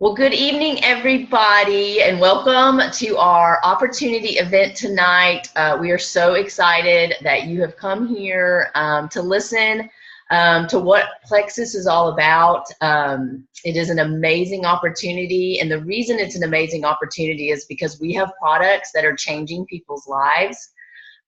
Well, good evening, everybody, and welcome to our opportunity event tonight. We are so excited that you have come here to listen to what Plexus is all about. It is an amazing opportunity, and the reason it's an amazing opportunity is because we have products that are changing people's lives.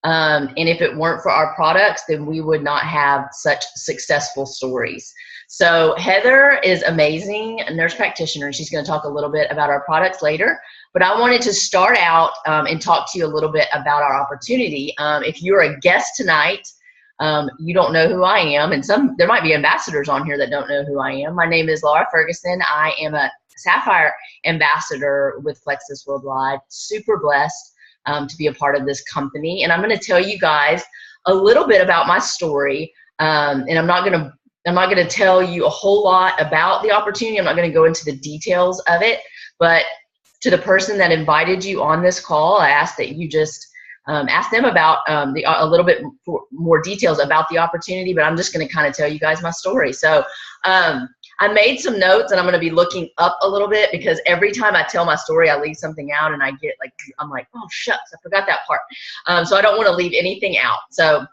And if it weren't for our products, then we would not have such successful stories. So Heather is amazing, a nurse practitioner, and she's going to talk a little bit about our products later. But I wanted to start out and talk to you a little bit about our opportunity. If you're a guest tonight, you don't know who I am, and there might be ambassadors on here that don't know who I am. My name is Laura Ferguson. I am a Sapphire ambassador with Plexus Worldwide. Super blessed to be a part of this company, and I'm going to tell you guys a little bit about my story. And I'm not going to tell you a whole lot about the opportunity. I'm not going to go into the details of it, but to the person that invited you on this call, I ask that you just ask them about a little bit more details about the opportunity, but I'm just going to kind of tell you guys my story. So I made some notes, and I'm going to be looking up a little bit because every time I tell my story, I leave something out, and I'm like, oh, shucks, I forgot that part. So I don't want to leave anything out. So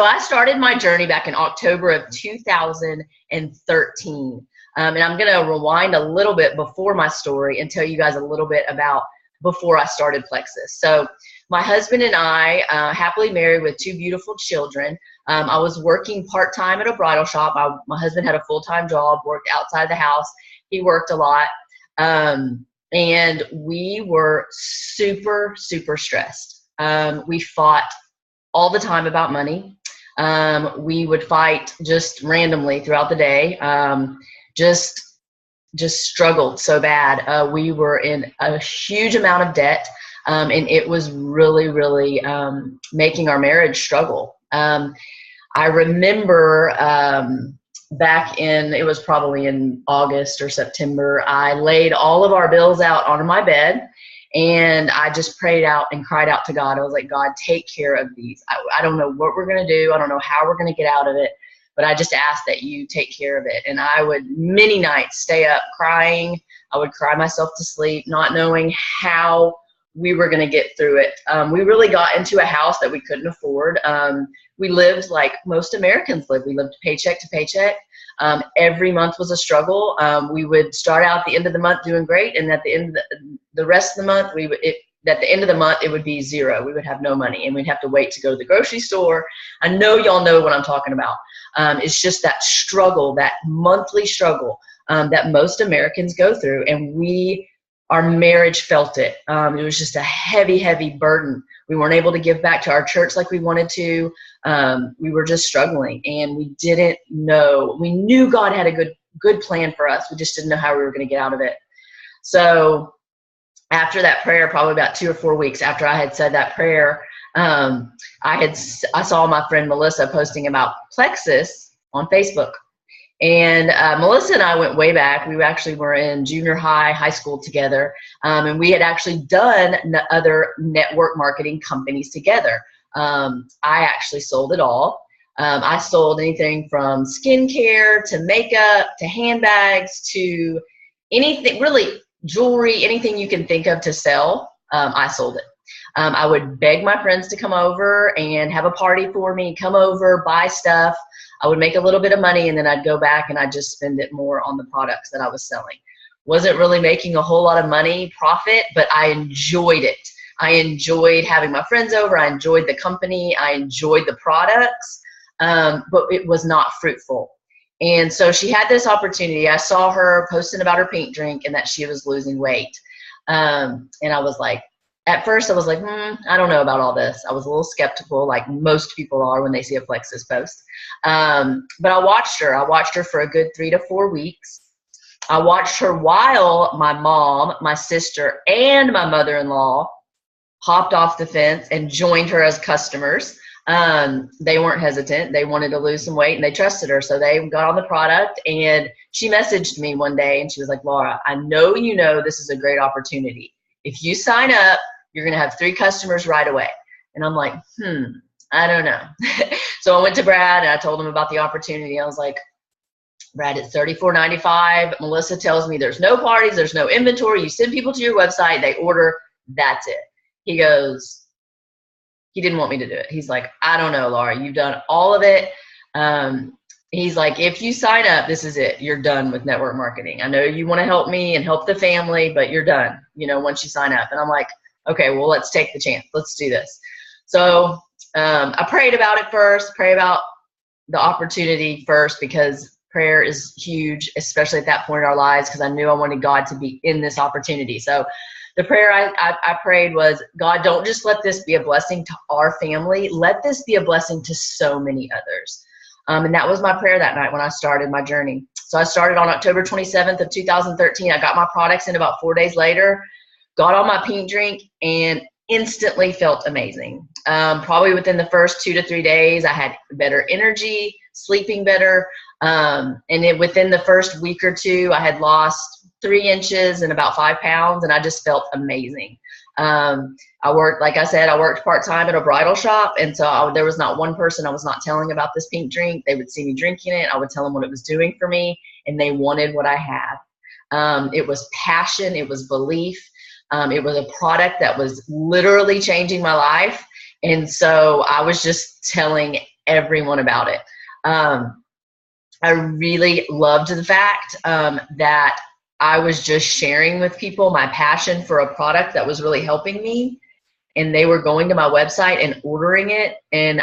I started my journey back in October of 2013. And I'm going to rewind a little bit before my story and tell you guys a little bit about before I started Plexus. So my husband and I, happily married with two beautiful children. I was working part-time at a bridal shop. My husband had a full-time job, worked outside the house. He worked a lot. And we were super, super stressed. We fought all the time about money. We would fight just randomly throughout the day. Just struggled so bad. We were in a huge amount of debt, and it was really, really making our marriage struggle. I remember it was probably in August or September, I laid all of our bills out on my bed, and I just prayed out and cried out to God. I was like, God, take care of these. I don't know what we're going to do. I don't know how we're going to get out of it, but I just asked that you take care of it. And I would many nights stay up crying. I would cry myself to sleep, not knowing how we were going to get through it. We really got into a house that we couldn't afford. We lived like most Americans live. We lived paycheck to paycheck. Every month was a struggle. We would start out at the end of the month doing great, and at the end of the rest of the month, at the end of the month, it would be zero. We would have no money, and we'd have to wait to go to the grocery store. I know y'all know what I'm talking about. It's just that struggle, that monthly struggle that most Americans go through, and our marriage felt it. It was just a heavy, heavy burden. We weren't able to give back to our church like we wanted to. We were just struggling, and we didn't know. We knew God had a good plan for us. We just didn't know how we were going to get out of it. So after that prayer, probably about 2 or 4 weeks after I had said that prayer, I saw my friend Melissa posting about Plexus on Facebook. And Melissa and I went way back. We actually were in junior high school together, and we had actually done other network marketing companies together. I actually sold it all. I sold anything from skincare to makeup to handbags to anything, really jewelry, anything you can think of to sell. I sold it. I would beg my friends to come over and have a party for me, come over, buy stuff. I would make a little bit of money, and then I'd go back and I'd just spend it more on the products that I was selling. Wasn't really making a whole lot of money profit, but I enjoyed it. I enjoyed having my friends over. I enjoyed the company. I enjoyed the products, but it was not fruitful. And so she had this opportunity. I saw her posting about her pink drink and that she was losing weight. And I was like, at first I was like, I don't know about all this. I was a little skeptical, like most people are when they see a Plexus post. But I watched her. I watched her for a good 3 to 4 weeks. I watched her while my mom, my sister, and my mother-in-law hopped off the fence and joined her as customers. They weren't hesitant. They wanted to lose some weight, and they trusted her. So they got on the product, and she messaged me one day, and she was like, Laura, I know you know this is a great opportunity. If you sign up, you're going to have 3 customers right away. And I'm like, I don't know. So I went to Brad, and I told him about the opportunity. I was like, Brad, it's $34.95. Melissa tells me there's no parties, there's no inventory. You send people to your website, they order, that's it. He goes, he didn't want me to do it. He's like, I don't know, Laura, you've done all of it. He's like, if you sign up, this is it. You're done with network marketing. I know you want to help me and help the family, but you're done, you know, once you sign up. And I'm like, okay, well, let's take the chance. Let's do this. So I prayed about it first, pray about the opportunity first, because prayer is huge, especially at that point in our lives, because I knew I wanted God to be in this opportunity. So the prayer I prayed was, God, don't just let this be a blessing to our family. Let this be a blessing to so many others. And that was my prayer that night when I started my journey. So I started on October 27th of 2013. I got my products in about 4 days later, got on my pink drink, and instantly felt amazing. Probably within the first 2 to 3 days, I had better energy, sleeping better. Within the first week or two, I had lost 3 inches and about 5 pounds, and I just felt amazing. I worked, like I said, I worked part-time at a bridal shop, and so there was not one person I was not telling about this pink drink. They would see me drinking it. I would tell them what it was doing for me, and they wanted what I had. It was passion. It was belief. It was a product that was literally changing my life, and so I was just telling everyone about it. I really loved the fact that I was just sharing with people my passion for a product that was really helping me, and they were going to my website and ordering it, and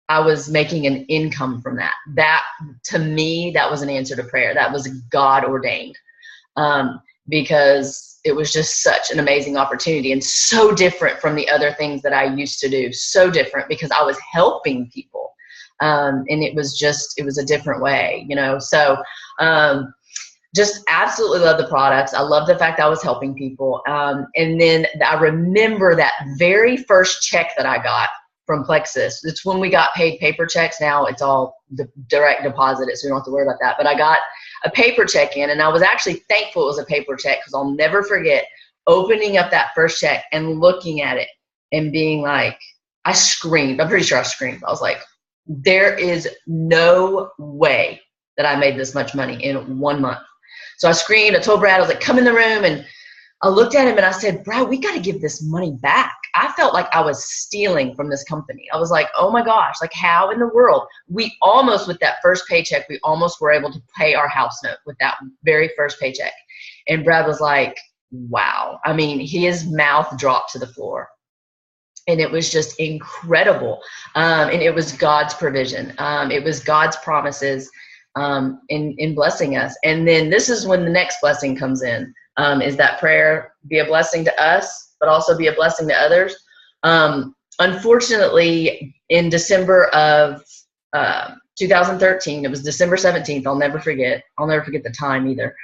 I was making an income from that. That, to me, that was an answer to prayer. That was God ordained, because it was just such an amazing opportunity and so different from the other things that I used to do. So different because I was helping people, and it was a different way, you know. So just absolutely love the products. I love the fact I was helping people. And then I remember that very first check that I got from Plexus. It's when we got paid paper checks. Now it's all direct deposit, so we don't have to worry about that. But I got a paper check in, and I was actually thankful it was a paper check, because I'll never forget opening up that first check and looking at it and being like, I screamed. I'm pretty sure I screamed. I was like, there is no way that I made this much money in 1 month. So I screamed. I told Brad, I was like, come in the room. And I looked at him and I said, Brad, we got to give this money back. I felt like I was stealing from this company. I was like, oh my gosh, like how in the world? We almost, with that first paycheck, we almost were able to pay our house note with that very first paycheck. And Brad was like, wow. I mean, his mouth dropped to the floor. And it was just incredible. And it was God's provision. It was God's promises in blessing us. And then this is when the next blessing comes in, is that prayer be a blessing to us, but also be a blessing to others. Unfortunately, in December of 2013, it was December 17th. I'll never forget the time either.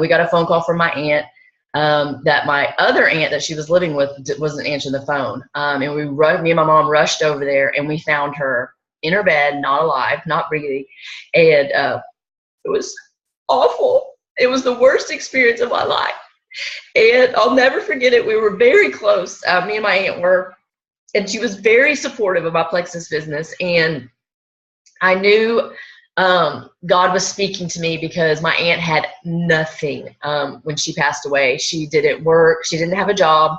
We got a phone call from my aunt, that my other aunt that she was living with wasn't answering the phone. And me and my mom rushed over there, and we found her in her bed, not alive, not breathing. And it was awful. It was the worst experience of my life. And I'll never forget it. We were very close. Me and my aunt were, and she was very supportive of my Plexus business. And I knew God was speaking to me, because my aunt had nothing when she passed away. She didn't work. She didn't have a job.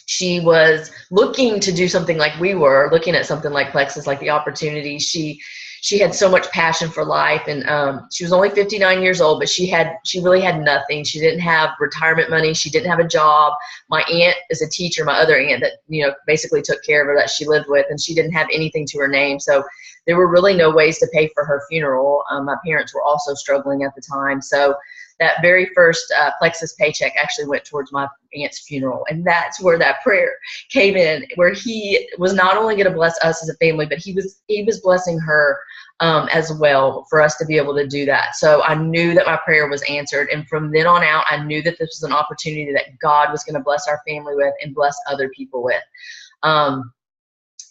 She was looking to do something like we were, looking at something like Plexus, like the opportunity. She had so much passion for life, and she was only 59 years old, but she really had nothing. She didn't have retirement money. She didn't have a job. My aunt is a teacher, my other aunt that, you know, basically took care of her, that she lived with, and she didn't have anything to her name. So there were really no ways to pay for her funeral. My parents were also struggling at the time. So that very first Plexus paycheck actually went towards my aunt's funeral. And that's where that prayer came in, where he was not only going to bless us as a family, but he was blessing her as well, for us to be able to do that. So I knew that my prayer was answered. And from then on out, I knew that this was an opportunity that God was going to bless our family with and bless other people with.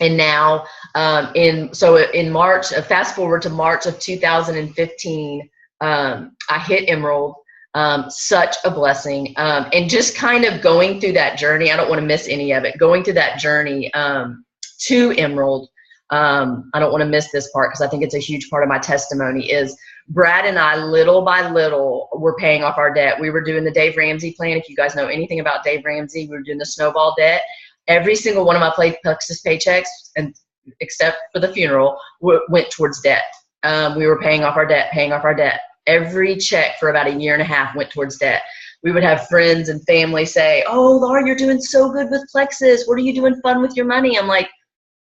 And now in March, fast forward to March of 2015, I hit Emerald. Such a blessing. And just kind of going through that journey, I don't want to miss any of it, going through that journey to Emerald I don't want to miss this part because I think it's a huge part of my testimony, is Brad and I, little by little, were paying off our debt. We were doing the Dave Ramsey plan. If you guys know anything about Dave Ramsey, we were doing the snowball debt. Every single one of my Plexus paychecks, and except for the funeral, went towards debt. We were paying off our debt, paying off our debt. Every check for about a year and a half went towards debt. We would have friends and family say, "Oh, Laura, you're doing so good with Plexus. What are you doing fun with your money?" I'm like,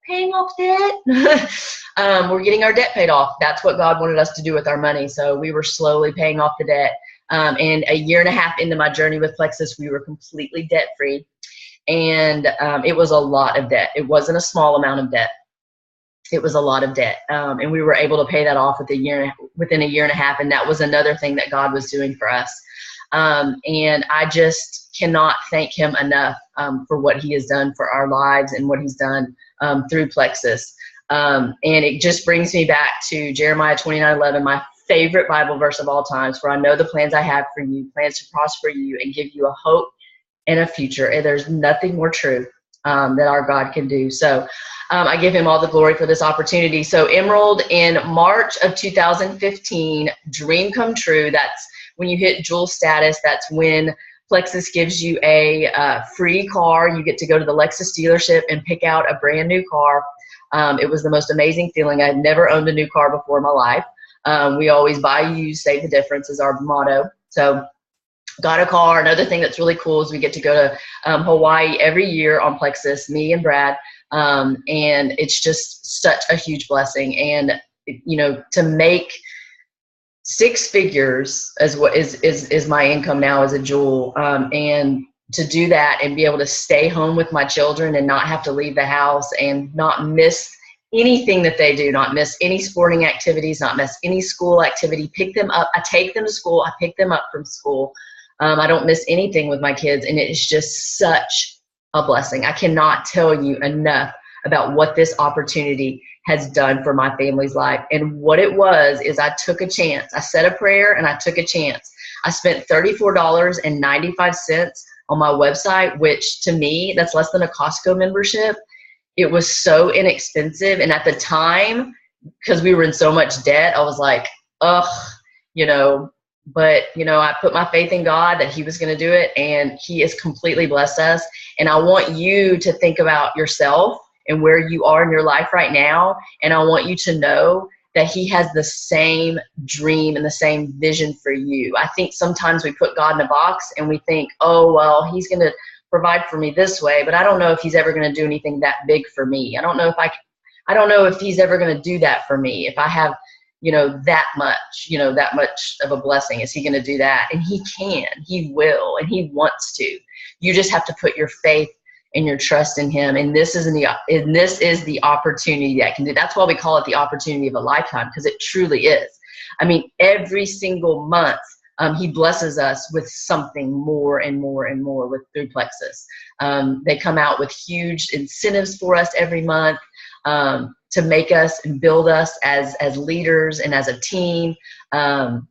paying off debt. We're getting our debt paid off. That's what God wanted us to do with our money. So we were slowly paying off the debt. And a year and a half into my journey with Plexus, we were completely debt free. And it was a lot of debt. It wasn't a small amount of debt. It was a lot of debt. And we were able to pay that off within a year and a half. And that was another thing that God was doing for us. And I just cannot thank him enough for what he has done for our lives and what he's done through Plexus. And it just brings me back to Jeremiah 29:11, my favorite Bible verse of all times, "For I know the plans I have for you, plans to prosper you and give you a hope and a future." And there's nothing more true that our God can do. So I give him all the glory for this opportunity. So Emerald, in March of 2015, dream come true. That's when you hit Jewel status. That's when Plexus gives you a free car. You get to go to the Lexus dealership and pick out a brand new car. It was the most amazing feeling. I had never owned a new car before in my life. We always buy used, save the difference is our motto. So got a car. Another thing that's really cool is we get to go to Hawaii every year on Plexus, me and Brad. And it's just such a huge blessing. And, you know, to make 6 figures as what is my income now as a Jewel, and to do that and be able to stay home with my children and not have to leave the house and not miss anything that they do, not miss any sporting activities, not miss any school activity, pick them up. I take them to school. I pick them up from school. I don't miss anything with my kids. And it's just such a blessing. I cannot tell you enough about what this opportunity has done for my family's life. And what it was is I took a chance. I said a prayer and I took a chance. I spent $34.95 on my website, which to me, that's less than a Costco membership. It was so inexpensive. And at the time, because we were in so much debt, I was like, ugh, you know, but, you know, I put my faith in God that he was going to do it, and he has completely blessed us. And I want you to think about yourself and where you are in your life right now. And I want you to know that he has the same dream and the same vision for you. I think sometimes we put God in a box and we think, oh, well, he's going to provide for me this way, but I don't know if he's ever going to do anything that big for me. I don't know if he's ever going to do that for me. If I have, you know, that much of a blessing, is he going to do that? And he can, he will, and he wants to. You just have to put your faith and your trust in him. And this is the opportunity that can do. That's why we call it the opportunity of a lifetime, because it truly is. I mean, every single month, he blesses us with something more and more and more through Plexus. They come out with huge incentives for us every month to make us and build us as leaders and as a team. And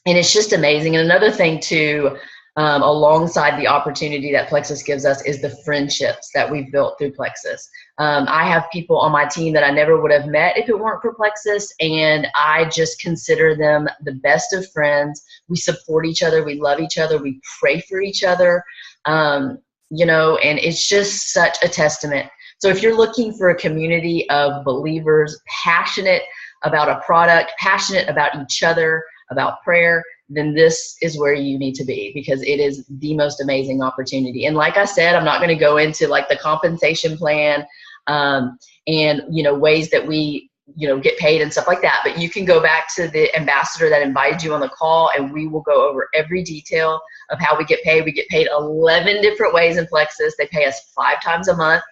it's just amazing. And another thing too, alongside the opportunity that Plexus gives us, is the friendships that we've built through Plexus. I have people on my team that I never would have met if it weren't for Plexus, and I just consider them the best of friends. We support each other. We love each other. We pray for each other, you know, and it's just such a testament. So if you're looking for a community of believers passionate about a product, passionate about each other, about prayer, then this is where you need to be, because it is the most amazing opportunity. And like I said, I'm not going to go into like the compensation plan and, you know, ways that we, you know, get paid and stuff like that. But you can go back to the ambassador that invited you on the call, and we will go over every detail of how we get paid. We get paid 11 different ways in Plexus. They pay us 5 times a month.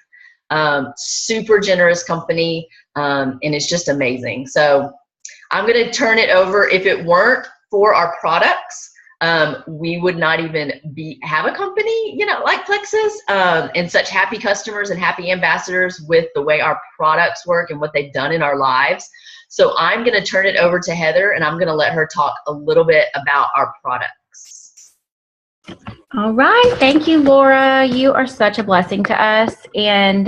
Super generous company, and it's just amazing. So I'm going to turn it over. If it weren't for our products, we would not even have a company, you know, like Plexus, and such happy customers and happy ambassadors with the way our products work and what they've done in our lives. So I'm going to turn it over to Heather, and I'm going to let her talk a little bit about our products. All right. Thank you, Laura. You are such a blessing to us. And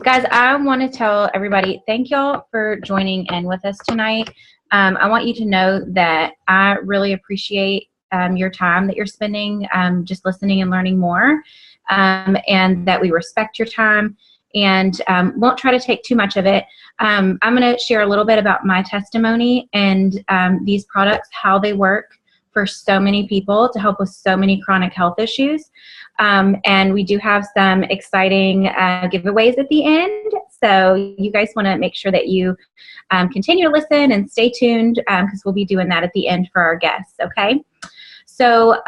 guys, I want to tell everybody, thank y'all for joining in with us tonight. I want you to know that I really appreciate your time that you're spending just listening and learning more, and that we respect your time and won't try to take too much of it. I'm going to share a little bit about my testimony and these products, how they work for so many people to help with so many chronic health issues. And we do have some exciting giveaways at the end. So you guys want to make sure that you continue to listen and stay tuned because we'll be doing that at the end for our guests, okay? So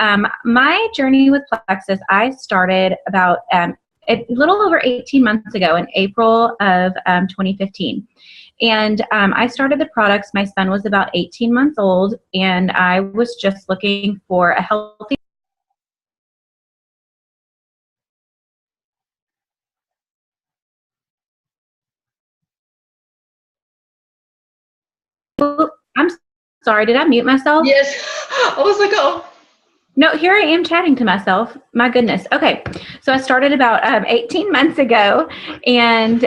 my journey with Plexus, I started about a little over 18 months ago in April of 2015. And I started the products. My son was about 18 months old, and I was just looking for a healthy. I'm sorry, did I mute myself? Yes. I was like, oh. No, here I am chatting to myself. My goodness. Okay, so I started about 18 months ago, and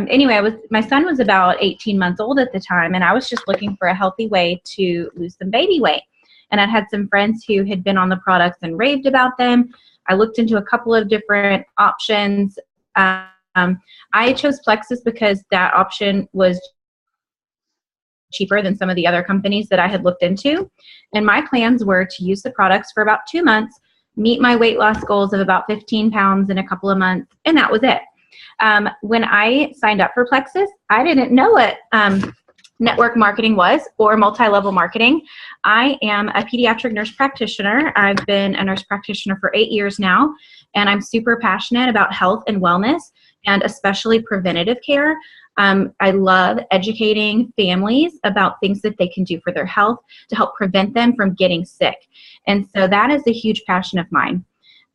anyway, my son was about 18 months old at the time, and I was just looking for a healthy way to lose some baby weight. And I had some friends who had been on the products and raved about them. I looked into a couple of different options. I chose Plexus because that option was cheaper than some of the other companies that I had looked into. And my plans were to use the products for about 2 months, meet my weight loss goals of about 15 pounds in a couple of months, and that was it. When I signed up for Plexus, I didn't know what network marketing was or multi-level marketing. I am a pediatric nurse practitioner. I've been a nurse practitioner for 8 years now, and I'm super passionate about health and wellness, and especially preventative care. I love educating families about things that they can do for their health to help prevent them from getting sick. And so that is a huge passion of mine.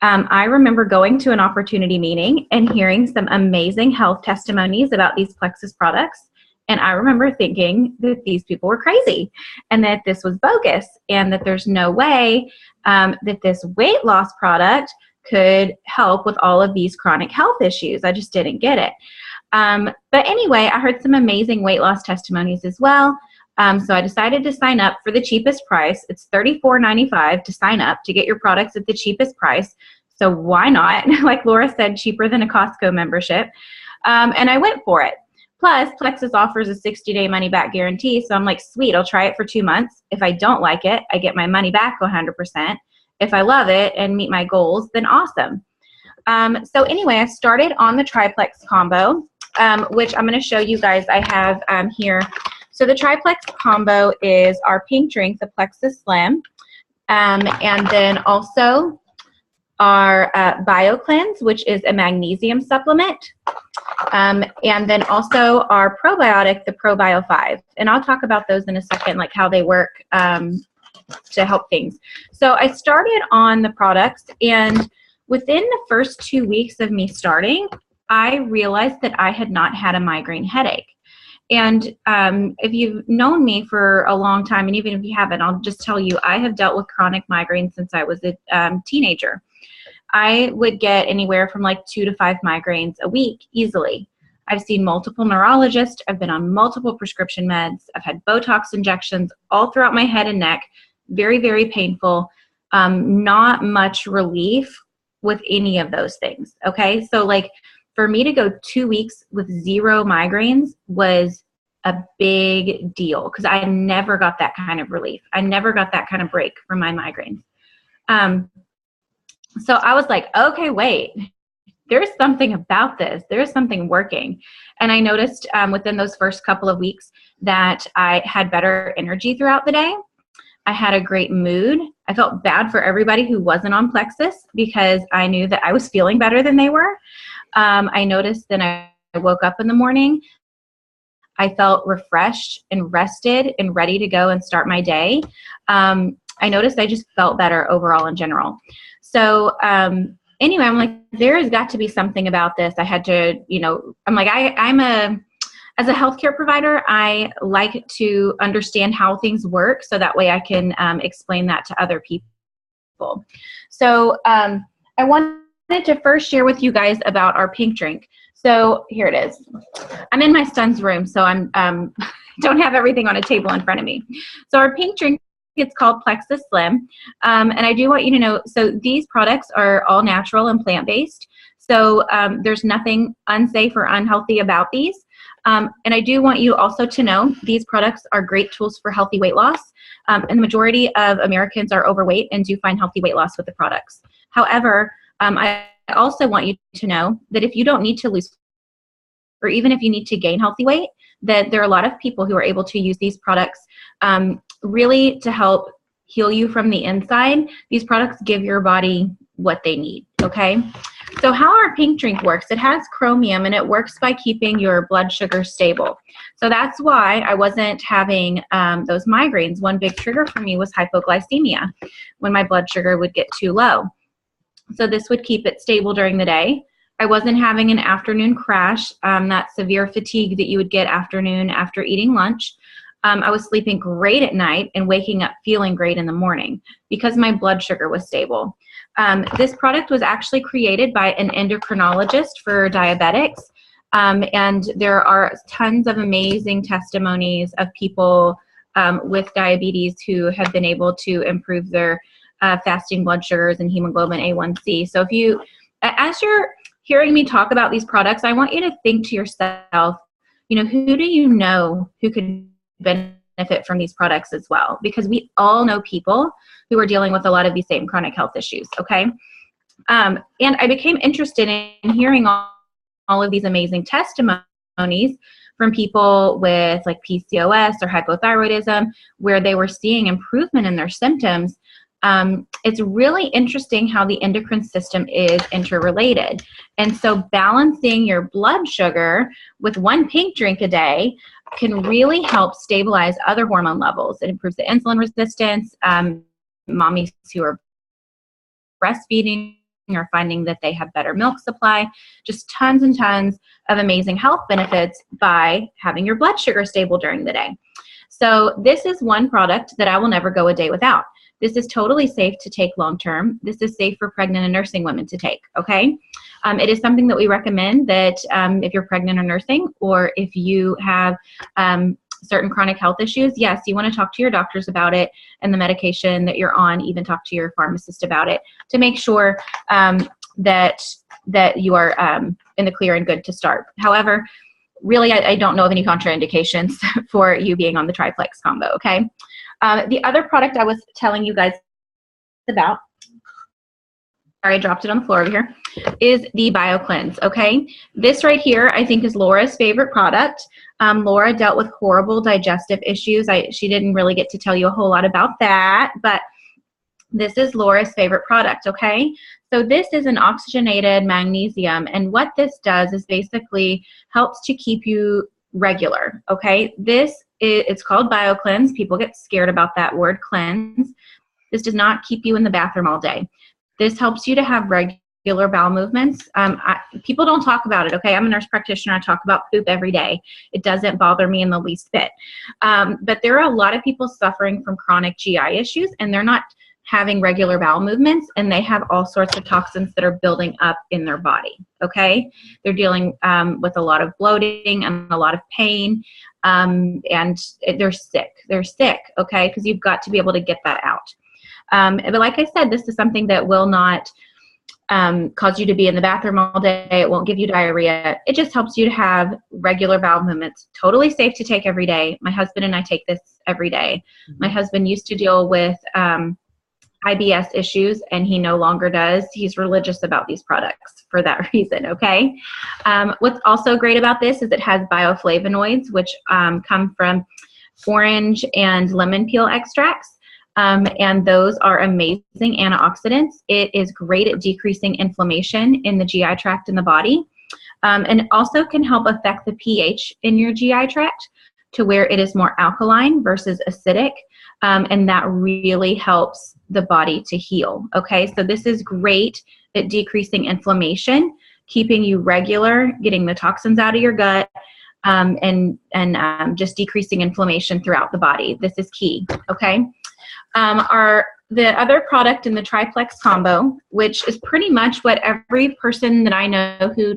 I remember going to an opportunity meeting and hearing some amazing health testimonies about these Plexus products. And I remember thinking that these people were crazy and that this was bogus and that there's no way that this weight loss product could help with all of these chronic health issues. I just didn't get it. But anyway, I heard some amazing weight loss testimonies as well. So I decided to sign up for the cheapest price. It's $34.95 to sign up to get your products at the cheapest price. So why not? Like Laura said, cheaper than a Costco membership. And I went for it. Plus, Plexus offers a 60-day money-back guarantee. So I'm like, sweet, I'll try it for 2 months. If I don't like it, I get my money back 100%. If I love it and meet my goals, then awesome. So anyway, I started on the triplex combo, which I'm going to show you guys. I have here. So the triplex combo is our pink drink, the Plexus Slim, and then also our BioCleanse, which is a magnesium supplement, and then also our probiotic, the ProBio 5. And I'll talk about those in a second, like how they work to help things. So I started on the products, and within the first 2 weeks of me starting, I realized that I had not had a migraine headache. And if you've known me for a long time, and even if you haven't, I'll just tell you, I have dealt with chronic migraines since I was a teenager. I would get anywhere from like 2 to 5 migraines a week easily. I've seen multiple neurologists. I've been on multiple prescription meds. I've had Botox injections all throughout my head and neck. Very, very painful. Not much relief with any of those things. Okay. So like for me to go 2 weeks with 0 migraines was a big deal because I never got that kind of relief. I never got that kind of break from my migraines. So I was like, okay, wait, there's something about this. There's something working. And I noticed within those first couple of weeks that I had better energy throughout the day. I had a great mood. I felt bad for everybody who wasn't on Plexus because I knew that I was feeling better than they were. I noticed that I woke up in the morning. I felt refreshed and rested and ready to go and start my day. I noticed I just felt better overall in general. So anyway, I'm like, there has got to be something about this. I had to, I'm like, as a healthcare provider, I like to understand how things work so that way I can explain that to other people. So I wanted to first share with you guys about our pink drink. So here it is. I'm in my son's room, so I'm don't have everything on a table in front of me. So our pink drink, it's called Plexus Slim. And I do want you to know, so these products are all natural and plant-based. So there's nothing unsafe or unhealthy about these. And I do want you also to know these products are great tools for healthy weight loss. And the majority of Americans are overweight and do find healthy weight loss with the products. However, I also want you to know that if you don't need to lose, or even if you need to gain healthy weight, that there are a lot of people who are able to use these products really to help heal you from the inside. These products give your body what they need, okay? So how our pink drink works, it has chromium and it works by keeping your blood sugar stable. So that's why I wasn't having those migraines. One big trigger for me was hypoglycemia, when my blood sugar would get too low. So this would keep it stable during the day. I wasn't having an afternoon crash, that severe fatigue that you would get afternoon after eating lunch. I was sleeping great at night and waking up feeling great in the morning because my blood sugar was stable. This product was actually created by an endocrinologist for diabetics. And there are tons of amazing testimonies of people with diabetes who have been able to improve their fasting blood sugars and hemoglobin A1C. So if you, as you're hearing me talk about these products, I want you to think to yourself, you know, who do you know who could benefit from these products as well? Because we all know people who are dealing with a lot of these same chronic health issues, okay? And I became interested in hearing all of these amazing testimonies from people with like PCOS or hypothyroidism, where they were seeing improvement in their symptoms. It's really interesting how the endocrine system is interrelated. And so balancing your blood sugar with one pink drink a day can really help stabilize other hormone levels. It improves the insulin resistance. Mommies who are breastfeeding are finding that they have better milk supply. Just tons and tons of amazing health benefits by having your blood sugar stable during the day. So this is one product that I will never go a day without. This is totally safe to take long-term. This is safe for pregnant and nursing women to take, okay? It is something that we recommend that if you're pregnant or nursing, or if you have certain chronic health issues, yes, you want to talk to your doctors about it and the medication that you're on, even talk to your pharmacist about it to make sure that you are in the clear and good to start. However, really, I don't know of any contraindications for you being on the triplex combo, okay? The other product I was telling you guys about, sorry, I dropped it on the floor over here, is the BioCleanse, okay? This right here, I think, is Laura's favorite product. Laura dealt with horrible digestive issues. She didn't really get to tell you a whole lot about that, but this is Laura's favorite product, okay? So this is an oxygenated magnesium, and what this does is basically helps to keep you regular, okay? It's called BioCleanse. People get scared about that word, cleanse. This does not keep you in the bathroom all day. This helps you to have regular bowel movements. People don't talk about it, okay? I'm a nurse practitioner. I talk about poop every day. It doesn't bother me in the least bit. But there are a lot of people suffering from chronic GI issues, and they're not having regular bowel movements, and they have all sorts of toxins that are building up in their body, okay? They're dealing with a lot of bloating and a lot of pain, and they're sick. They're sick, okay? Because you've got to be able to get that out. But like I said, this is something that will not cause you to be in the bathroom all day. It won't give you diarrhea. It just helps you to have regular bowel movements. Totally safe to take every day. My husband and I take this every day. My husband used to deal with IBS issues, and he no longer does. He's religious about these products for that reason, okay? What's also great about this is it has bioflavonoids, which come from orange and lemon peel extracts. And those are amazing antioxidants. It is great at decreasing inflammation in the GI tract in the body. And it also can help affect the pH in your GI tract to where it is more alkaline versus acidic. And that really helps the body to heal. Okay, so this is great at decreasing inflammation, keeping you regular, getting the toxins out of your gut, and just decreasing inflammation throughout the body. This is key. Okay. are the other product in the triplex combo, which is pretty much what every person that I know who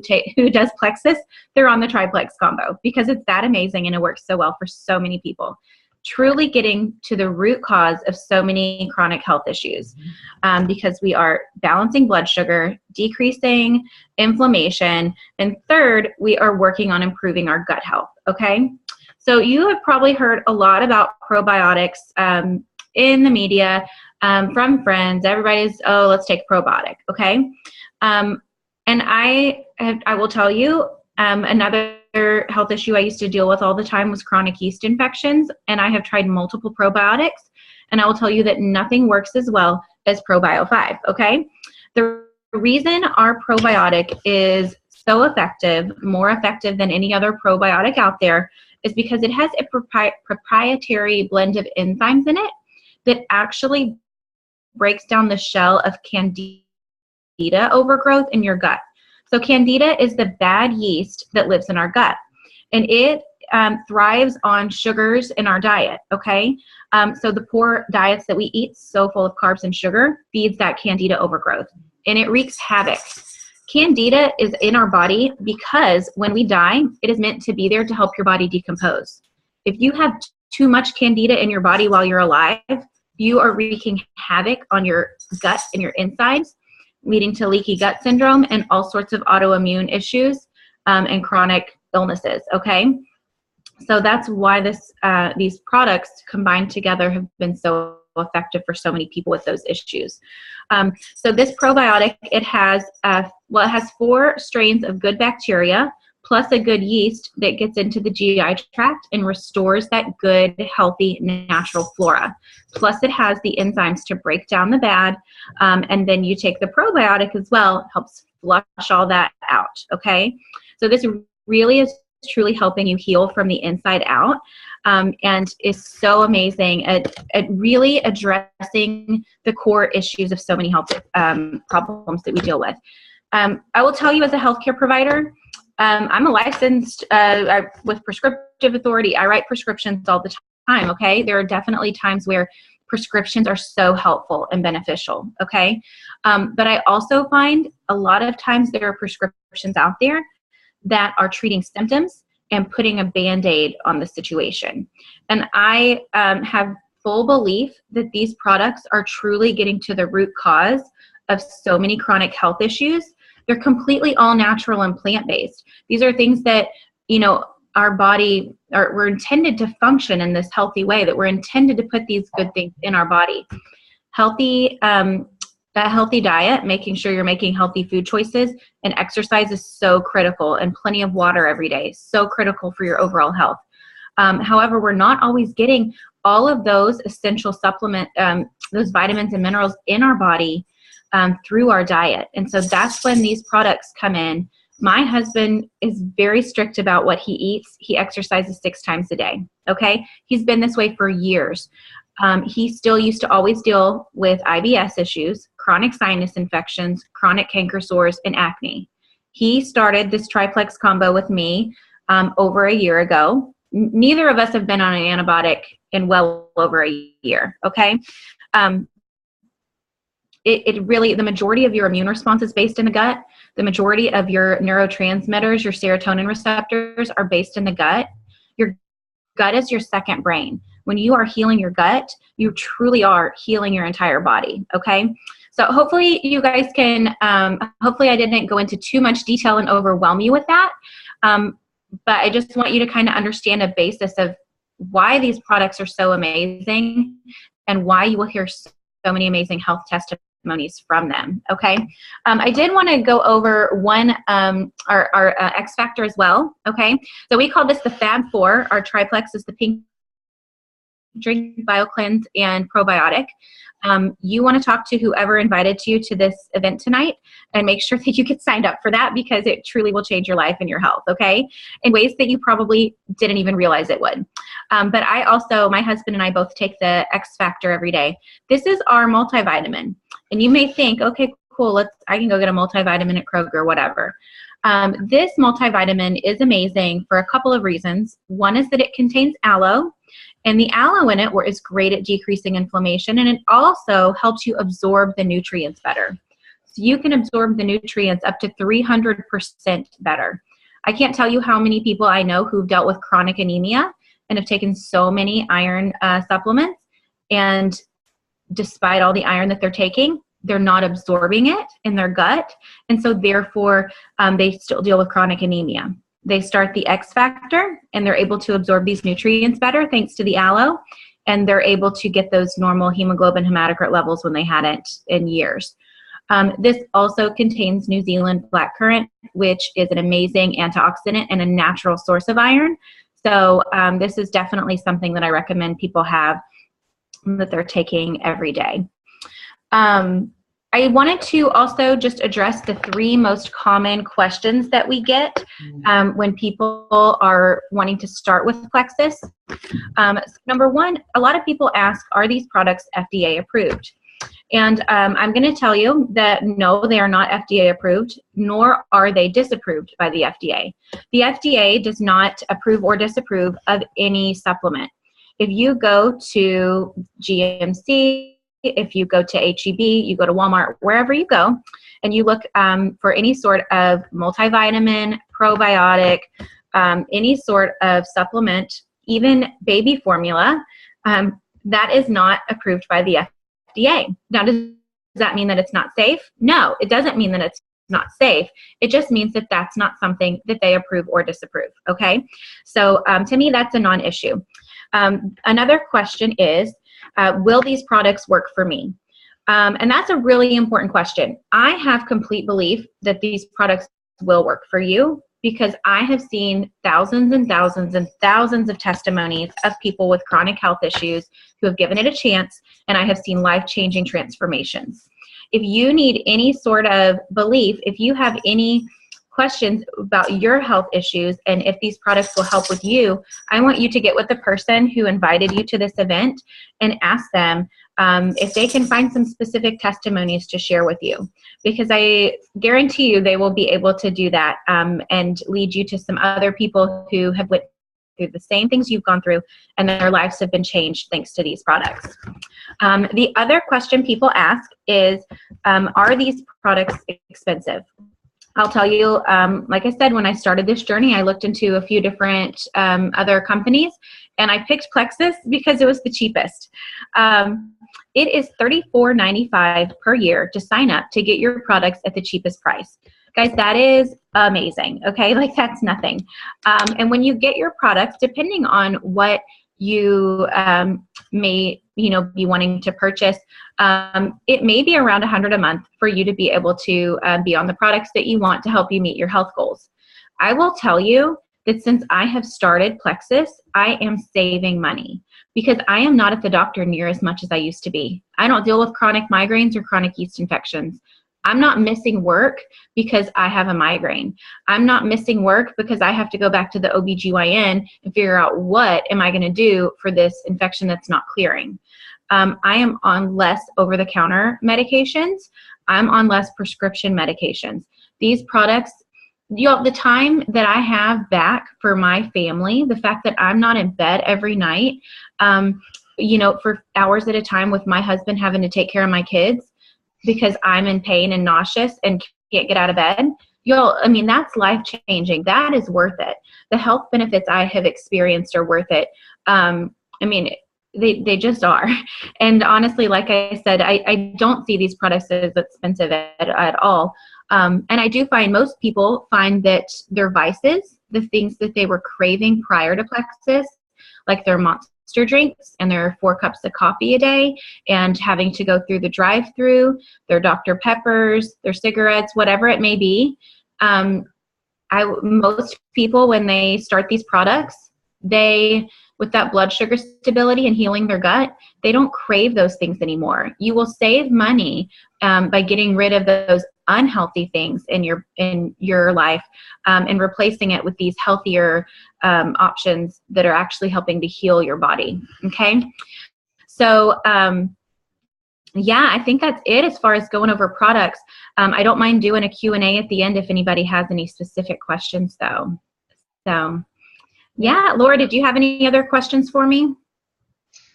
does plexus, they're on the triplex combo because it's that amazing and it works so well for so many people. Truly getting to the root cause of so many chronic health issues, because we are balancing blood sugar, decreasing inflammation, and third, we are working on improving our gut health, okay? So you have probably heard a lot about probiotics in the media, from friends. Everybody's, oh, let's take probiotic, okay? And I will tell you, another health issue I used to deal with all the time was chronic yeast infections, and I have tried multiple probiotics, and I will tell you that nothing works as well as Probio 5, okay? The reason our probiotic is so effective, more effective than any other probiotic out there, is because it has a proprietary blend of enzymes in it that actually breaks down the shell of Candida overgrowth in your gut. So Candida is the bad yeast that lives in our gut, and it thrives on sugars in our diet, okay? So the poor diets that we eat, so full of carbs and sugar, feeds that Candida overgrowth, and it wreaks havoc. Candida is in our body because when we die, it is meant to be there to help your body decompose. If you have too much Candida in your body while you're alive, you are wreaking havoc on your gut and your insides, leading to leaky gut syndrome and all sorts of autoimmune issues and chronic illnesses, okay? So that's why these products combined together have been so effective for so many people with those issues. So this probiotic, it has 4 strains of good bacteria plus a good yeast that gets into the GI tract and restores that good, healthy, natural flora. Plus it has the enzymes to break down the bad, and then you take the probiotic as well, it helps flush all that out, okay? So this really is truly helping you heal from the inside out, and is so amazing at really addressing the core issues of so many health problems that we deal with. I will tell you, as a healthcare provider, I'm a licensed with prescriptive authority. I write prescriptions all the time, okay? There are definitely times where prescriptions are so helpful and beneficial, okay? But I also find a lot of times there are prescriptions out there that are treating symptoms and putting a Band-Aid on the situation. And I have full belief that these products are truly getting to the root cause of so many chronic health issues. They're completely all natural and plant-based. These are things that, you know, our body, we're intended to function in this healthy way, that we're intended to put these good things in our body. A healthy diet, making sure you're making healthy food choices, and exercise is so critical, and plenty of water every day, so critical for your overall health. However, we're not always getting all of those essential those vitamins and minerals in our body through our diet. And so that's when these products come in. My husband is very strict about what he eats. He exercises 6 times a day, okay? He's been this way for years. He still used to always deal with IBS issues, chronic sinus infections, chronic canker sores, and acne. He started this triplex combo with me over a year ago. Neither of us have been on an antibiotic in well over a year, okay? It really, the majority of your immune response is based in the gut. The majority of your neurotransmitters, your serotonin receptors, are based in the gut. Your gut is your second brain. When you are healing your gut, you truly are healing your entire body, okay? So hopefully you guys can, hopefully I didn't go into too much detail and overwhelm you with that, but I just want you to kind of understand a basis of why these products are so amazing and why you will hear so many amazing health testimonies from them, okay? I did want to go over our X Factor as well, okay? So we call this the Fab 4. Our triplex is the Pink Drink, BioCleanse, and Probiotic. You want to talk to whoever invited you to this event tonight and make sure that you get signed up for that, because it truly will change your life and your health, okay? In ways that you probably didn't even realize it would. But I also, my husband and I both take the X Factor every day. This is our multivitamin. And you may think, okay, cool, I can go get a multivitamin at Kroger or whatever. This multivitamin is amazing for a couple of reasons. One is that it contains aloe, And the aloe in it is great at decreasing inflammation, and it also helps you absorb the nutrients better. So you can absorb the nutrients up to 300% better. I can't tell you how many people I know who've dealt with chronic anemia and have taken so many iron supplements, and despite all the iron that they're taking, they're not absorbing it in their gut, and so therefore they still deal with chronic anemia. They start the X factor, and they're able to absorb these nutrients better thanks to the aloe, and they're able to get those normal hemoglobin hematocrit levels when they hadn't in years. This also contains New Zealand blackcurrant, which is an amazing antioxidant and a natural source of iron. So this is definitely something that I recommend people have, that they're taking every day. I wanted to also just address the 3 most common questions that we get when people are wanting to start with Plexus. Number 1, a lot of people ask, are these products FDA approved? And I'm going to tell you that no, they are not FDA approved, nor are they disapproved by the FDA. The FDA does not approve or disapprove of any supplement. If you go to GMC, if you go to HEB, you go to Walmart, wherever you go, and you look for any sort of multivitamin, probiotic, any sort of supplement, even baby formula, that is not approved by the FDA. Now, does that mean that it's not safe? No, it doesn't mean that it's not safe. It just means that that's not something that they approve or disapprove, okay? So to me, that's a non-issue. Another question is, will these products work for me? And that's a really important question. I have complete belief that these products will work for you, because I have seen thousands and thousands and thousands of testimonies of people with chronic health issues who have given it a chance, and I have seen life-changing transformations. If you need any sort of belief, if you have any questions about your health issues and if these products will help with you, I want you to get with the person who invited you to this event and ask them if they can find some specific testimonies to share with you, because I guarantee you they will be able to do that and lead you to some other people who have went through the same things you've gone through, and their lives have been changed thanks to these products. The other question people ask is, are these products expensive? I'll tell you, like I said, when I started this journey, I looked into a few different other companies, and I picked Plexus because it was the cheapest. It is $34.95 per year to sign up to get your products at the cheapest price. Guys, that is amazing, okay? Like, that's nothing. And when you get your products, depending on what you may be wanting to purchase, it may be around $100 a month for you to be able to be on the products that you want to help you meet your health goals. I will tell you that since I have started Plexus, I am saving money because I am not at the doctor near as much as I used to be. I don't deal with chronic migraines or chronic yeast infections. I'm not missing work because I have a migraine. I'm not missing work because I have to go back to the OBGYN and figure out what am I going to do for this infection that's not clearing. I am on less over-the-counter medications. I'm on less prescription medications. These products, the time that I have back for my family, the fact that I'm not in bed every night, for hours at a time with my husband having to take care of my kids because I'm in pain and nauseous and can't get out of bed, that's life-changing. That is worth it. The health benefits I have experienced are worth it. They just are. And honestly, like I said, I don't see these products as expensive at all. And I do find most people find that their vices, the things that they were craving prior to Plexus, like their Monster drinks and their 4 cups of coffee a day and having to go through the drive-through, their Dr. Peppers, their cigarettes, whatever it may be. Most people, when they start these products, with that blood sugar stability and healing their gut, they don't crave those things anymore. You will save money by getting rid of those unhealthy things in your life and replacing it with these healthier options that are actually helping to heal your body. Okay, so I think that's it as far as going over products. I don't mind doing a Q&A at the end if anybody has any specific questions, though. So. Yeah, Laura, did you have any other questions for me?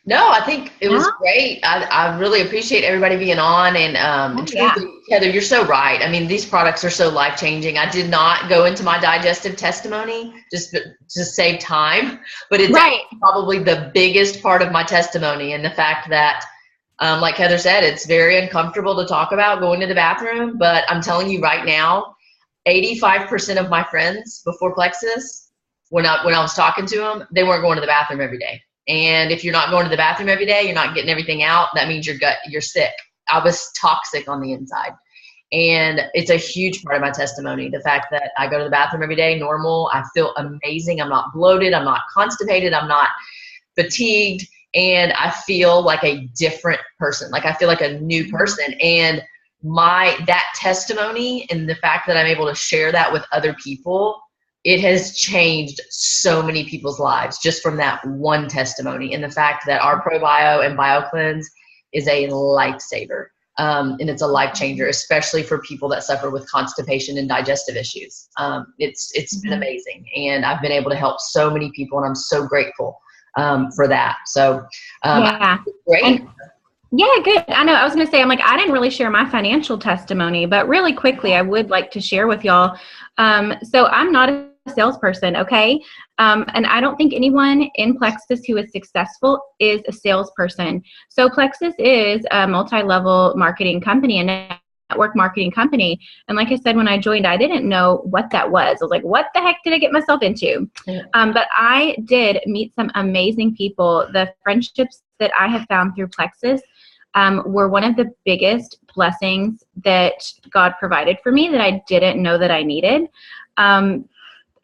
No, I think it was No? great. I really appreciate everybody being on. And Oh, yeah. truly, Heather, you're so right. I mean, these products are so life changing. I did not go into my digestive testimony just to save time, but it's Right. actually probably the biggest part of my testimony. And the fact that, like Heather said, it's very uncomfortable to talk about going to the bathroom. But I'm telling you right now, 85% of my friends before Plexus, when I was talking to them, they weren't going to the bathroom every day. And if you're not going to the bathroom every day, you're not getting everything out. That means you're sick. I was toxic on the inside. And it's a huge part of my testimony. The fact that I go to the bathroom every day, normal, I feel amazing. I'm not bloated. I'm not constipated. I'm not fatigued. And I feel like a different person. Like I feel like a new person. And that testimony and the fact that I'm able to share that with other people, it has changed so many people's lives just from that one testimony. And the fact that our ProBio and BioCleanse is a lifesaver. And it's a life changer, especially for people that suffer with constipation and digestive issues. It's been amazing. And I've been able to help so many people, and I'm so grateful for that. So Yeah. great. And yeah, good. I know. I was going to say, I'm like, I didn't really share my financial testimony, but really quickly, I would like to share with y'all. So I'm not a salesperson, okay? And I don't think anyone in Plexus who is successful is a salesperson. So Plexus is a multi-level marketing company, a network marketing company. And like I said, when I joined, I didn't know what that was. I was like, what the heck did I get myself into? But I did meet some amazing people. The friendships that I have found through Plexus were one of the biggest blessings that God provided for me that I didn't know that I needed.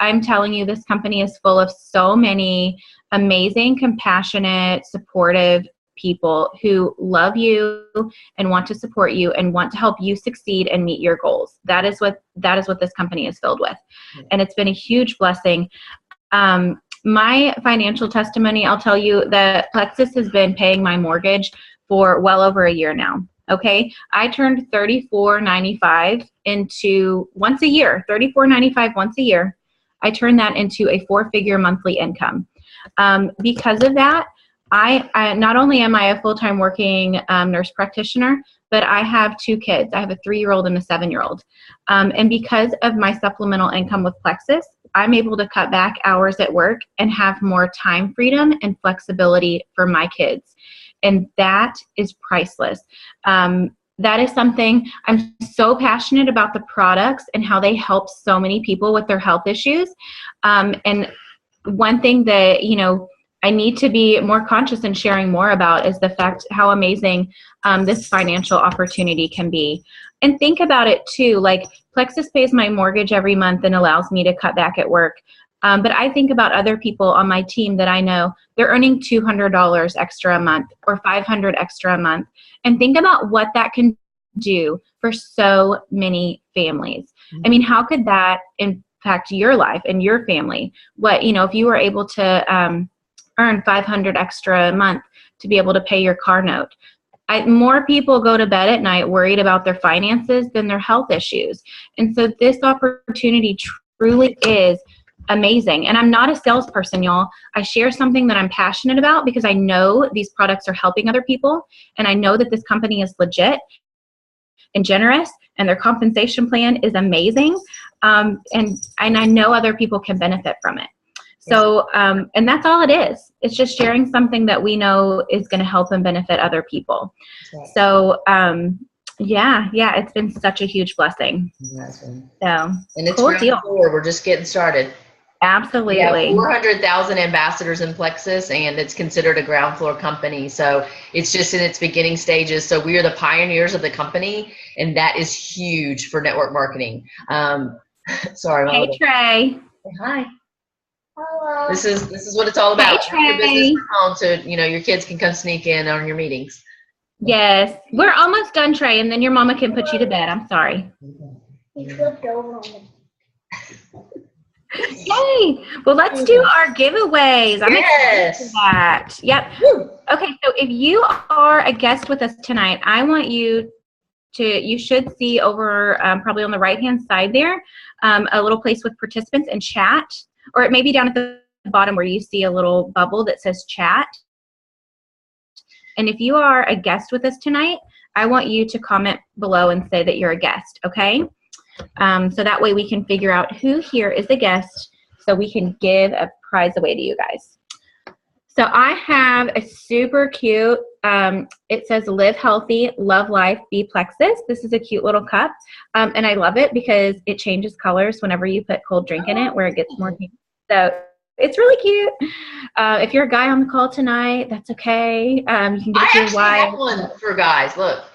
I'm telling you, this company is full of so many amazing, compassionate, supportive people who love you and want to support you and want to help you succeed and meet your goals. That is what this company is filled with. And it's been a huge blessing. My financial testimony, I'll tell you that Plexus has been paying my mortgage for well over a year now. Okay. I turned $34.95 into once a year, $34.95 once a year. I turned that into a 4-figure monthly income. Because of that, I not only am I a full-time working nurse practitioner, but I have 2 kids. I have a 3-year-old and a 7-year-old. And because of my supplemental income with Plexus, I'm able to cut back hours at work and have more time freedom and flexibility for my kids. And that is priceless. That is something I'm so passionate about, the products and how they help so many people with their health issues. And one thing that, I need to be more conscious and sharing more about is the fact how amazing this financial opportunity can be. And think about it too, like Plexus pays my mortgage every month and allows me to cut back at work. But I think about other people on my team that I know, they're earning $200 extra a month or $500 extra a month. And think about what that can do for so many families. I mean, how could that impact your life and your family? What, if you were able to earn $500 extra a month to be able to pay your car note. More people go to bed at night worried about their finances than their health issues. And so this opportunity truly is amazing. And I'm not a salesperson, y'all. I share something that I'm passionate about because I know these products are helping other people. And I know that this company is legit and generous and their compensation plan is amazing. And I know other people can benefit from it. So, and that's all it is. It's just sharing something that we know is going to help and benefit other people. Right. So, yeah, it's been such a huge blessing. Awesome. So, and it's cool deal. We're just getting started. Absolutely. We have 400,000 ambassadors in Plexus, and it's considered a ground floor company. So it's just in its beginning stages. So we are the pioneers of the company, and that is huge for network marketing. Sorry. Hey, Trey. Say hi. Hello. This is what it's all about. Hey, Trey. Your business from home, so your kids can come sneak in on your meetings. Yes, we're almost done, Trey, and then your mama can put you to bed. I'm sorry. You flipped over on me. Yay! Well, let's do our giveaways. I'm excited for that. Yep. Woo. Okay, so if you are a guest with us tonight, I want you should see over probably on the right-hand side there, a little place with participants and chat, or it may be down at the bottom where you see a little bubble that says chat. And if you are a guest with us tonight, I want you to comment below and say that you're a guest, okay? So that way we can figure out who here is a guest so we can give a prize away to you guys. So I have a super cute, it says live healthy, love life, be Plexus. This is a cute little cup. And I love it because it changes colors whenever you put cold drink in it where it gets more pink. So it's really cute. If you're a guy on the call tonight, that's okay. You can get it to your wife. I actually have one for guys. Look.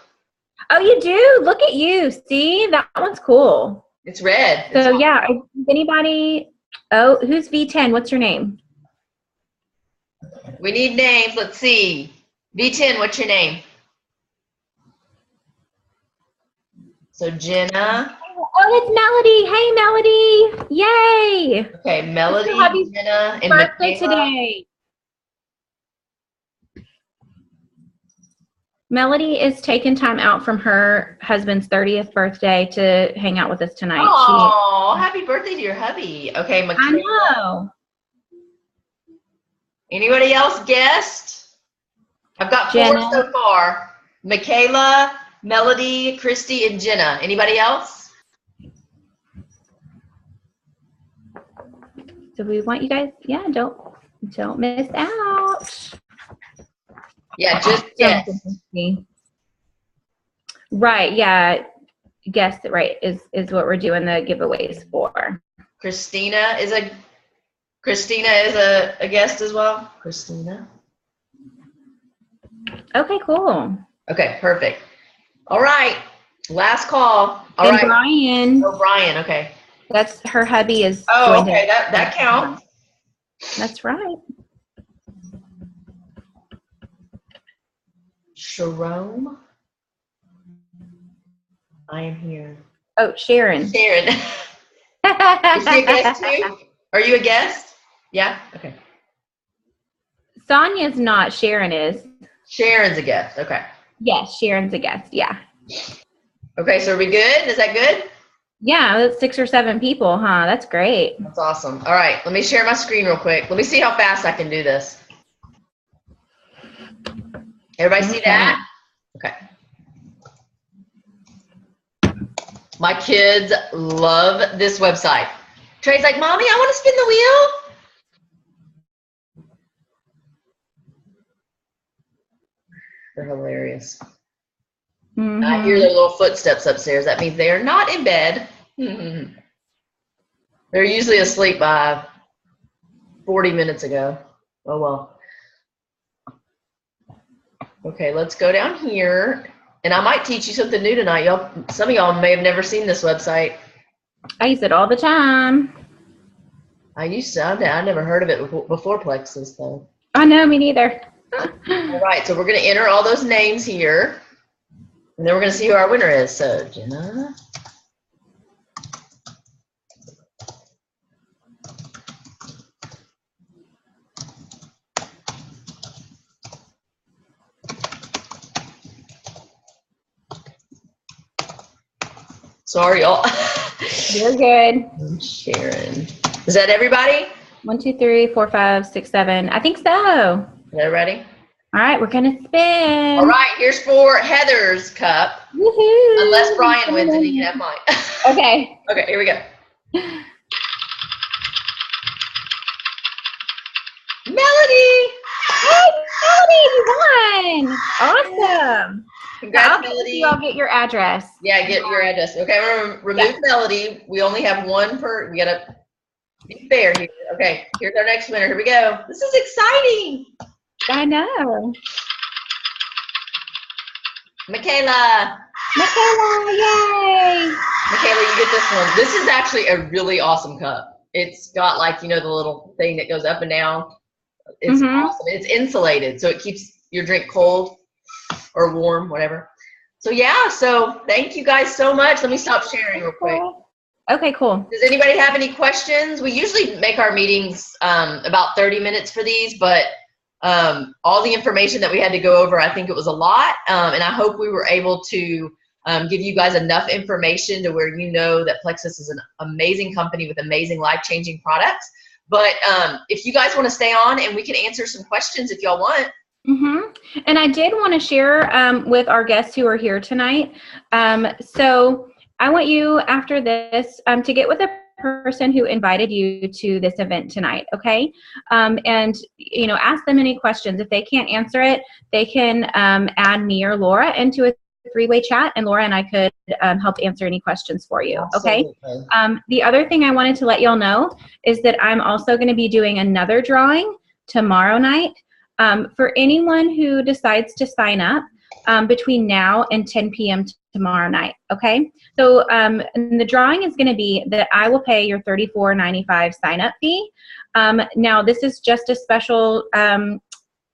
Oh, you do? Look at you. See? That one's cool. It's red. So, yeah. Anybody? Oh, who's V10? What's your name? We need names. Let's see. V10, what's your name? So, Jenna. Oh, it's Melody. Hey, Melody. Yay. Okay, Melody, Jenna, and birthday Michaela. Today. Melody is taking time out from her husband's 30th birthday to hang out with us tonight. Oh, happy birthday to your hubby. Okay, Michaela. I know. Anybody else guessed? I've got Jenna. 4 so far. Michaela, Melody, Christy, and Jenna. Anybody else? So we want you guys, yeah, don't miss out. Yeah, just guess. Right, yeah. Guess right is what we're doing the giveaways for. Christina is a guest as well. Christina. Okay, cool. Okay, perfect. All right. Last call. All and right. Brian. Oh, Brian. Okay. That's her hubby is. Oh, okay. That counts. That's right. Sharon. I am here. Oh, Sharon. Sharon. Is she a guest too? Are you a guest? Yeah? Okay. Sonia's not. Sharon is. Sharon's a guest. Okay. Yes, Sharon's a guest. Yeah. Okay, so are we good? Is that good? Yeah, that's 6 or 7 people, huh? That's great. That's awesome. All right, let me share my screen real quick. Let me see how fast I can do this. Everybody see that? Okay. My kids love this website. Trey's like, Mommy, I want to spin the wheel. They're hilarious. Mm-hmm. I hear their little footsteps upstairs. That means they are not in bed. They're usually asleep by 40 minutes ago. Oh, well. Okay, let's go down here. And I might teach you something new tonight. Some of y'all may have never seen this website. I use it all the time. I never heard of it before Plexus, though. I know, me neither. All right, so we're going to enter all those names here. And then we're going to see who our winner is. So, Jenna. Sorry, y'all. You're good. And Sharon. Is that everybody? 1, 2, 3, 4, 5, 6, 7. I think so. Is that ready? All right, we're gonna spin. All right, here's for Heather's cup. Woohoo! Unless Brian wins and he can have mine. Okay. Okay, here we go. Melody! Hey, Melody, you won! Awesome. Congrats, I'll Melody. you all get your address. Yeah, get your address. Okay, I'm gonna remove Melody. We only have one per. We gotta be fair here. Okay, here's our next winner. Here we go. This is exciting. I know. Michaela. Michaela, yay! Michaela, you get this one. This is actually a really awesome cup. It's got like, the little thing that goes up and down. It's awesome. It's insulated, so it keeps your drink cold or warm, whatever. So yeah, so thank you guys so much. Let me stop sharing real quick. Okay, cool. Does anybody have any questions? We usually make our meetings about 30 minutes for these, but all the information that we had to go over, I think it was a lot, and I hope we were able to give you guys enough information to where you know that Plexus is an amazing company with amazing life-changing products. But if you guys want to stay on and we can answer some questions if y'all want. And I did want to share with our guests who are here tonight. So I want you after this to get with a person who invited you to this event tonight, okay? And, you know, ask them any questions. If they can't answer it, they can add me or Laura into a three-way chat, and Laura and I could help answer any questions for you, okay? The other thing I wanted to let y'all know is that I'm also going to be doing another drawing tomorrow night. For anyone who decides to sign up between now and 10 p.m. tomorrow night, okay? So and the drawing is going to be that I will pay your $34.95 sign-up fee. Now, this is just a special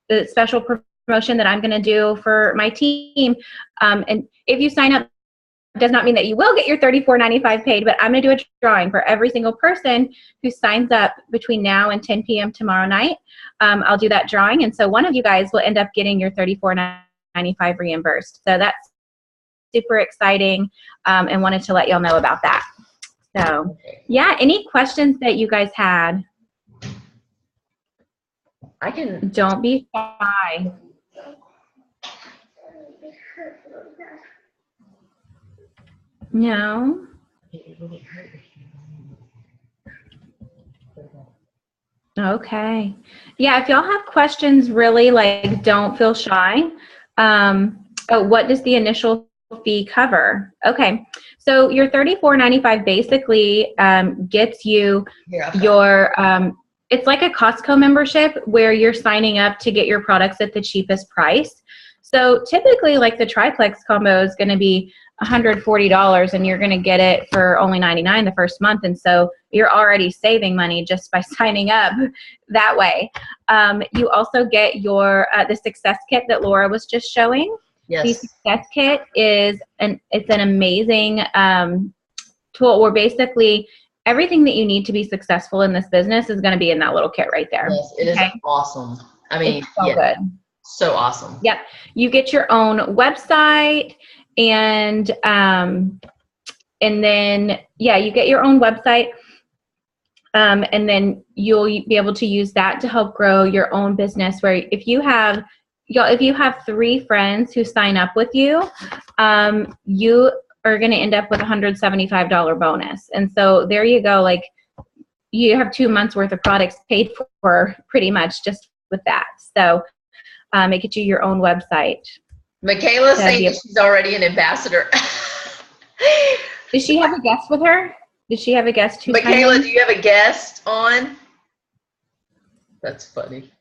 promotion that I'm going to do for my team. And if you sign up, it does not mean that you will get your $34.95 paid, but I'm going to do a drawing for every single person who signs up between now and 10 p.m. tomorrow night. I'll do that drawing, and so one of you guys will end up getting your $34.95 reimbursed. So that's super exciting, and wanted to let y'all know about that. So, yeah, any questions that you guys had? Don't be shy. No. Okay. Yeah, if y'all have questions, really, like, don't feel shy. What does the initial fee cover? Okay. So your $34.95 basically gets you your, it's like a Costco membership where you're signing up to get your products at the cheapest price. So typically, like, the triplex combo is going to be $140, and you're going to get it for only $99 the first month. And so you're already saving money just by signing up that way. You also get your the success kit that Laura was just showing. Yes. The success kit is an amazing tool where basically everything that you need to be successful in this business is going to be in that little kit right there. Yes, it is awesome. I mean, it's so good. So awesome. Yep. You get your own website, and then, yeah, you get your own website, and then you'll be able to use that to help grow your own business, where if you have 3 friends who sign up with you, you are going to end up with a $175 bonus. And so there you go. Like, you have 2 months worth of products paid for pretty much just with that. So it gets you your own website. Michaela's saying that she's already an ambassador. Does she have a guest with her? Did she have a guest who? Michaela, do you have a guest on? That's funny.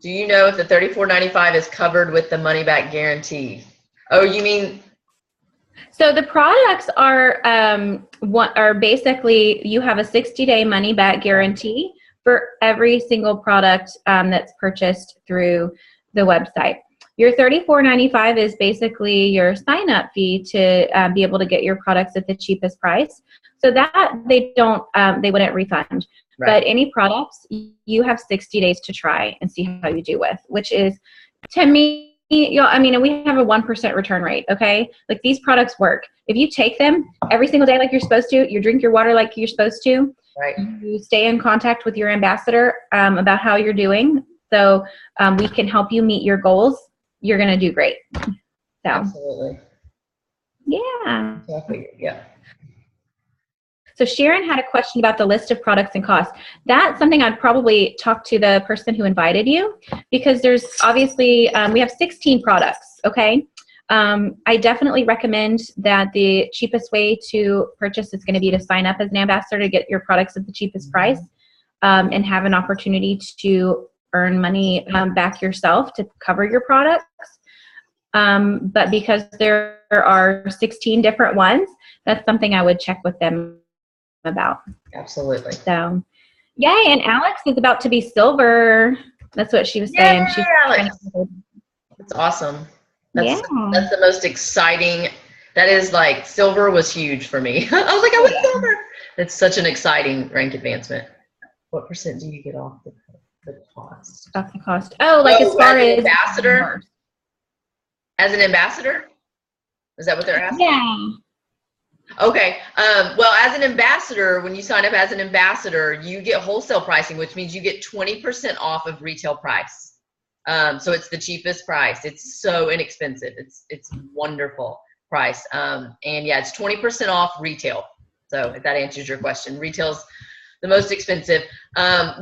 Do you know if the $34.95 is covered with the money back guarantee? Oh, you mean? So the products are basically, you have a 60-day money back guarantee for every single product that's purchased through the website. Your $34.95 is basically your sign-up fee to be able to get your products at the cheapest price. So that they wouldn't refund. Right. But any products, you have 60 days to try and see how you do with, which is, to me, I mean, we have a 1% return rate, okay? Like, these products work. If you take them every single day like you're supposed to, you drink your water like you're supposed to, right. You stay in contact with your ambassador about how you're doing, so we can help you meet your goals, you're going to do great. So, absolutely. Yeah. Exactly. Yeah. So Sharon had a question about the list of products and costs. That's something I'd probably talk to the person who invited you, because there's obviously, we have 16 products, okay? I definitely recommend that the cheapest way to purchase is going to be to sign up as an ambassador to get your products at the cheapest price, and have an opportunity to earn money back yourself to cover your products. But because there are 16 different ones, that's something I would check with them about. Absolutely. So, yay! And Alex is about to be silver. That's what she was saying. She's That's awesome. That's the most exciting. That is, like, silver was huge for me. I was like, I want silver. It's such an exciting rank advancement. What % do you get off the cost? Off the cost. Oh, like as far as ambassador. As an ambassador? Is that what they're asking? Yeah. Okay. Well, as an ambassador, when you sign up as an ambassador, you get wholesale pricing, which means you get 20% off of retail price So it's the cheapest price. It's so inexpensive. It's wonderful price. And yeah, it's 20% off retail. So if that answers your question, retail's the most expensive.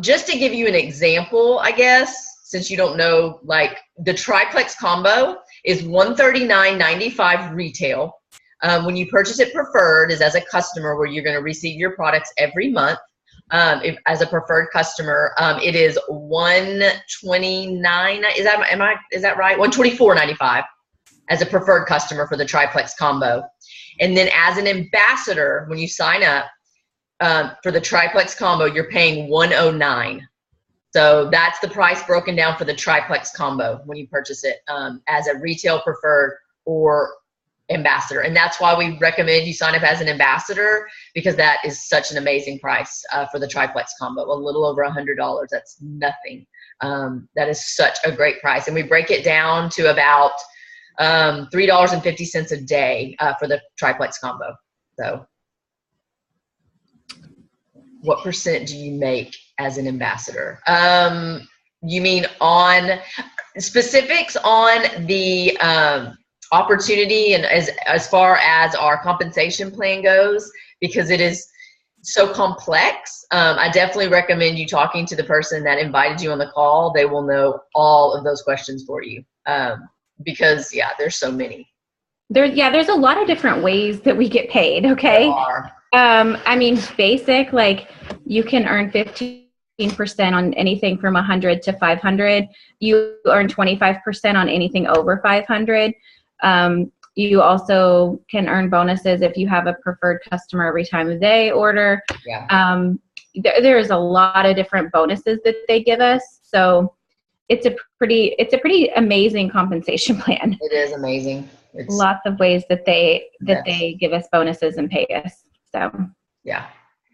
Just to give you an example, I guess, since you don't know, like the triplex combo is $139.95 retail. When you purchase it preferred is as a customer where you're going to receive your products every month. As a preferred customer, it is $129. Is that right? $124.95 as a preferred customer for the triplex combo. And then as an ambassador, when you sign up for the triplex combo, you're paying $109. So that's the price broken down for the triplex combo when you purchase it as a retail preferred or ambassador. And that's why we recommend you sign up as an ambassador, because that is such an amazing price for the triplex combo, a little over $100. That's nothing. That is such a great price. And we break it down to about $3.50 a day for the triplex combo. So what percent do you make as an ambassador? You mean on specifics on the opportunity and as far as our compensation plan goes, because it is so complex. I definitely recommend you talking to the person that invited you on the call. They will know all of those questions for you because yeah, there's so many. There's a lot of different ways that we get paid. Okay. There are. I mean, basic, like you can earn 15% on anything from 100 to 500. You earn 25% on anything over 500. You also can earn bonuses if you have a preferred customer every time of day order. Yeah. There's a lot of different bonuses that they give us. So it's a pretty amazing compensation plan. It is amazing. It's lots of ways that they give us bonuses and pay us. So yeah.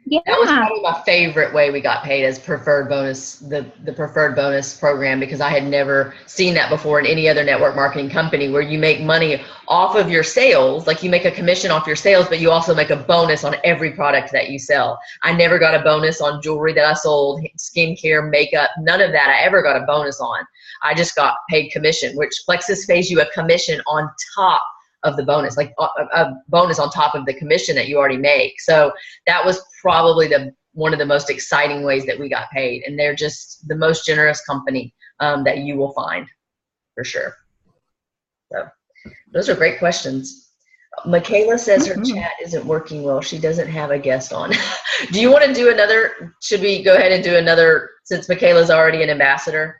Yeah. That was probably my favorite way we got paid as preferred bonus, the preferred bonus program, because I had never seen that before in any other network marketing company where you make money off of your sales. Like you make a commission off your sales, but you also make a bonus on every product that you sell. I never got a bonus on jewelry that I sold, skincare, makeup, none of that I ever got a bonus on. I just got paid commission, which Plexus pays you a commission on top of the bonus, like a bonus on top of the commission that you already make. So that was probably one of the most exciting ways that we got paid. And they're just the most generous company that you will find for sure. So those are great questions. Michaela says her chat isn't working well. She doesn't have a guest on. Do you want to do another? Should we go ahead and do another since Michaela's already an ambassador?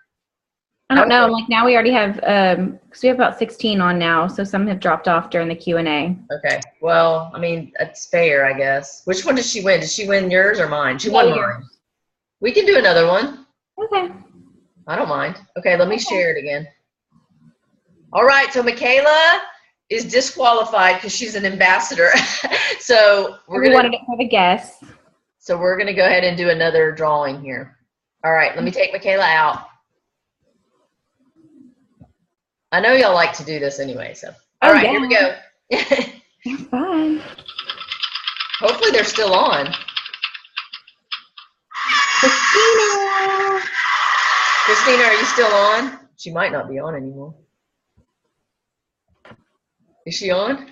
I don't know. Like now we already have, because we have about 16 on now, so some have dropped off during the Q&A. Okay. Well, I mean, that's fair, I guess. Which one did she win? Did she win yours or mine? She won mine. We can do another one. Okay. I don't mind. Okay, let me share it again. All right, so Michaela is disqualified because she's an ambassador. So we wanted it for the guests. So we're going to go ahead and do another drawing here. All right, let me take Michaela out. I know y'all like to do this anyway, so. All right, here we go. It's fun. Hopefully they're still on. Christina, are you still on? She might not be on anymore. Is she on?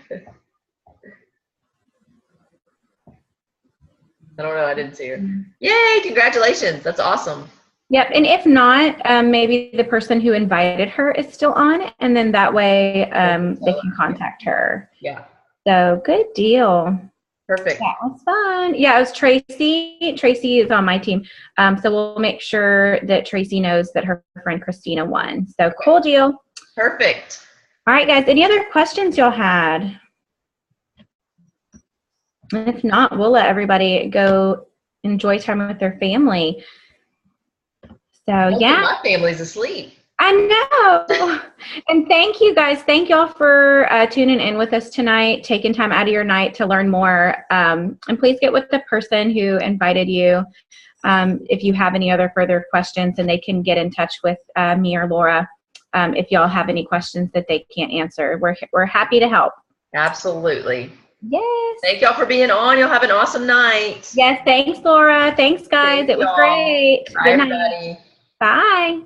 I don't know. I didn't see her. Yay, congratulations. That's awesome. Yep, and if not, maybe the person who invited her is still on, and then that way they can contact her. Yeah. So good deal. Perfect. That was fun. Yeah, it was Tracy. Tracy is on my team. So we'll make sure that Tracy knows that her friend Christina won. So cool deal. Perfect. All right, guys. Any other questions y'all had? If not, we'll let everybody go enjoy time with their family. So yeah, my family's asleep. I know. And thank you guys. Thank y'all for tuning in with us tonight, taking time out of your night to learn more. And please get with the person who invited you if you have any other further questions, and they can get in touch with me or Laura if y'all have any questions that they can't answer. We're happy to help. Absolutely. Yes. Thank y'all for being on. You'll have an awesome night. Yes. Thanks, Laura. Thanks, guys. It was great. Bye, everybody. Bye.